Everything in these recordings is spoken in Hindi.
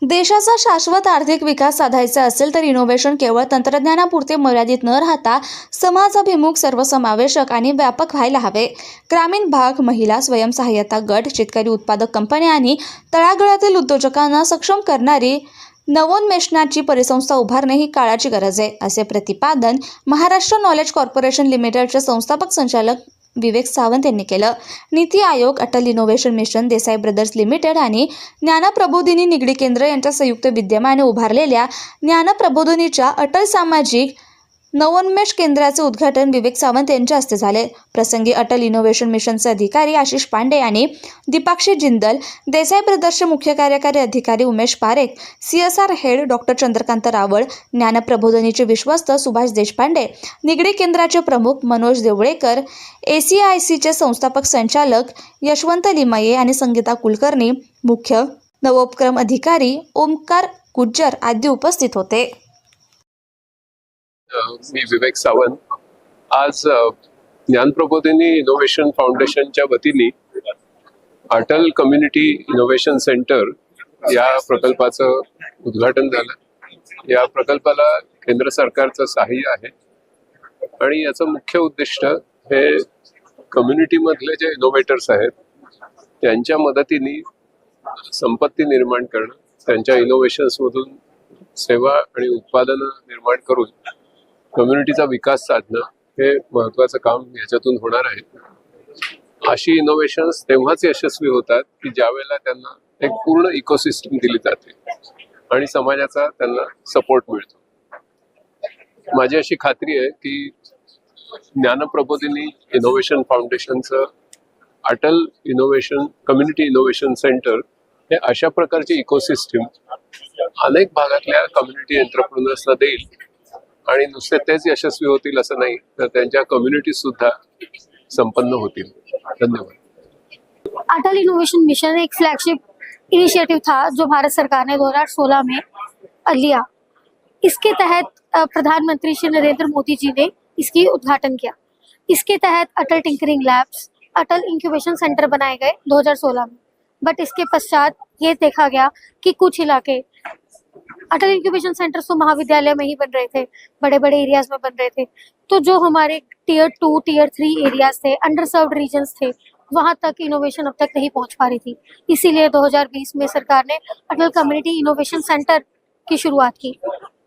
देशाचा शाश्वत आर्थिक विकास साधायचा असेल तर इनोव्हेशन केवळ तंत्रज्ञानापुरते मर्यादित न राहता समाजाभिमुख, सर्वसमावेशक आणि व्यापक व्हायला हवे. ग्रामीण भाग, महिला स्वयंसहाय्यता गट, शेतकरी उत्पादक कंपन्या आणि तळागाळातील उद्योजकांना सक्षम करणारी नवोन्मेषणाची परिसंस्था उभारणे ही काळाची गरज आहे, असे प्रतिपादन महाराष्ट्र नॉलेज कॉर्पोरेशन लिमिटेडचे संस्थापक संचालक विवेक सावंत यांनी केलं. Niti Aayog, Atal innovation mission, Desai brothers limited आणि ज्ञानप्रबोधिनी निगडी केंद्र यांच्या संयुक्त विद्यमाने उभारलेल्या ज्ञानप्रबोधिनीच्या अटल सामाजिक नवोन्मेष केंद्राचे उद्घाटन विवेक सावंत यांच्या हस्ते झाले. प्रसंगी अटल इनोव्हेशन मिशनचे अधिकारी आशिष पांडे आणि दीपाक्षी जिंदल, देसाई ब्रदर्सचे मुख्य कार्यकारी अधिकारी Umesh Parekh, CSR head doctor Chandrakant Raval, ज्ञानप्रबोधिनीचे विश्वस्त सुभाष देशपांडे, निगडी केंद्राचे प्रमुख मनोज देवळेकर, ACICचे संस्थापक संचालक यशवंत लिमये आणि संगीता कुलकर्णी, मुख्य नवोपक्रम अधिकारी ओमकार गुज्जर आदी उपस्थित होते. मी विवेक सावंत. आज ज्ञानप्रबोधिनी इनोव्हेशन फाउंडेशनच्या वतीने अटल कम्युनिटी इनोव्हेशन सेंटर या प्रकल्पाचं उद्घाटन झालं. या प्रकल्पाला केंद्र सरकारचं सहाय्य आहे आणि याचं मुख्य उद्दिष्ट हे कम्युनिटीमधले जे इनोव्हेटर्स आहेत त्यांच्या मदतीने संपत्ती निर्माण करणं, त्यांच्या इनोव्हेशन्समधून सेवा आणि उत्पादनं निर्माण करून कम्युनिटीचा विकास साधणं हे महत्त्वाचं काम याच्यातून होणार आहे. अशी इनोव्हेशन्स तेव्हाच यशस्वी होतात की ज्यावेळेला त्यांना एक पूर्ण इकोसिस्टम दिली जाते आणि समाजाचा त्यांना सपोर्ट मिळतो. माझी अशी खात्री आहे की ज्ञानप्रबोधिनी इनोव्हेशन फाउंडेशनचं अटल इनोव्हेशन कम्युनिटी इनोव्हेशन सेंटर हे अशा प्रकारची इकोसिस्टम अनेक भागातल्या कम्युनिटी एंटरप्रेन्युअर्सना देईल आणि नुसते तेच यशस्वी होतील असं नाही, तर त्यांच्या कम्युनिटी सुद्धा संपन्न होतील. धन्यवाद. अटल इनोवेशन मिशन एक फ्लैगशिप इनिशिएटिव था जो भारत सरकार ने 2016 में लिया. इसके तहत प्रधानमंत्री श्री नरेंद्र मोदी जी ने इसकी उद्घाटन किया. इसके तहत अटल टिंकरिंग लैब्स, अटल इंक्यूबेशन सेंटर बनाए गए 2016 में. बट इसके पश्चात ये देखा गया कि कुछ इलाके अटल इंक्यूबेशन सेंटर्स तो महाविद्यालय में ही बन रहे थे, बड़े बड़े एरियाज में बन रहे थे. तो जो हमारे टियर 2, टियर 3 एरियाज थे, अंडरसर्व्ड रीजन्स थे, वहां तक इनोवेशन अब तक नहीं पहुंच पा रही थी. इसीलिए 2020 में सरकार ने अटल कम्युनिटी इनोवेशन सेंटर की शुरुआत की.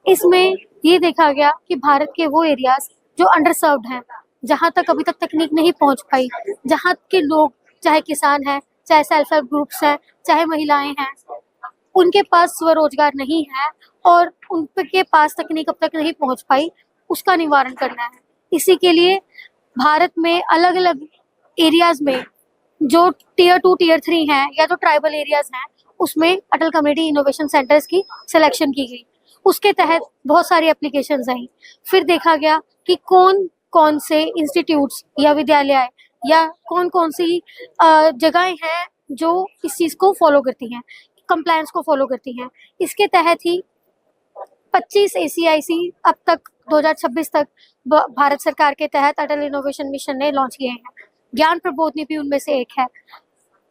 इसमें ये देखा गया कि भारत के वो एरियाज जो अंडरसर्व्ड हैं, जहाँ तक अभी तक तकनीक नहीं पहुँच पाई, जहाँ के लोग चाहे किसान हैं, चाहे सेल्फ हेल्प ग्रुप्स हैं, चाहे महिलाएं हैं, उनके पास स्वरोजगार नहीं है और उनके पास तकनीक अब तक नहीं पहुंच पाई, उसका निवारण करना है. इसी के लिए भारत में अलग अलग एरियाज में जो टियर 2, टियर 3 हैं या जो ट्राइबल एरियाज हैं, उसमें अटल कम्युनिटी इनोवेशन सेंटर्स की सिलेक्शन की गई. उसके तहत बहुत सारी एप्लीकेशंस आई. फिर देखा गया कि कौन कौन से इंस्टीट्यूट्स या विद्यालय या कौन कौन सी जगहें हैं जो इस चीज़ को फॉलो करती हैं, कंप्लायंस को फॉलो करती हैं. इसके तहत ही 25 ACIC अब तक 2026 तक भारत सरकार के तहत अटल इनोवेशन मिशन ने लॉन्च किए हैं. ज्ञान प्रबोधिनी भी उनमें से एक है.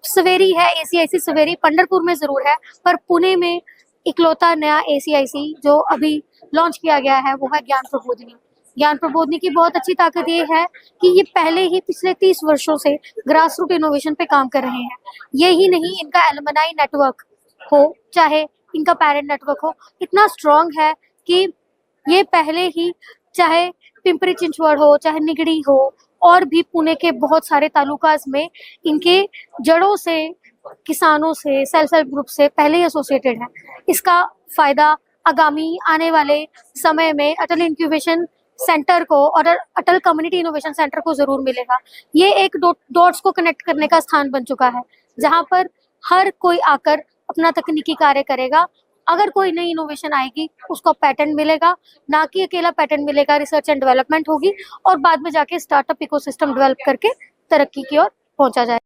सवेरी है ACIC सवेरी, पंढरपुर में जरूर है, पर पुणे में इकलौता नया ACIC जो अभी लॉन्च किया गया है वो है ज्ञान प्रबोधिनी. ज्ञान प्रबोधिनी की बहुत अच्छी ताकत ये है कि ये पहले ही पिछले 30 वर्षों से ग्रास रूट इनोवेशन पे काम कर रहे हैं. ये ही नहीं, इनका एलुमनाई नेटवर्क हो, चाहे इनका पेरेंट नेटवर्क हो, इतना स्ट्रॉन्ग है कि ये पहले ही चाहे पिंपरी चिंचवड़ हो, चाहे निगड़ी हो, और भी पुणे के बहुत सारे तालुकाज में इनके जड़ों से, किसानों से, सेल्फ हेल्प ग्रुप से पहले ही एसोसिएटेड है. इसका फायदा आगामी आने वाले समय में अटल इंक्यूबेशन सेंटर को और अटल कम्युनिटी इनोवेशन सेंटर को जरूर मिलेगा. ये एक डॉट्स को कनेक्ट करने का स्थान बन चुका है, जहां पर हर कोई आकर अपना तकनीकी कार्य करेगा. अगर कोई नई इनोवेशन आएगी उसको पैटेंट मिलेगा, ना कि अकेला पैटेंट मिलेगा, रिसर्च एंड डेवलपमेंट होगी और बाद में जाके स्टार्टअप इकोसिस्टम डेवलप करके तरक्की की ओर पहुंचा जाए.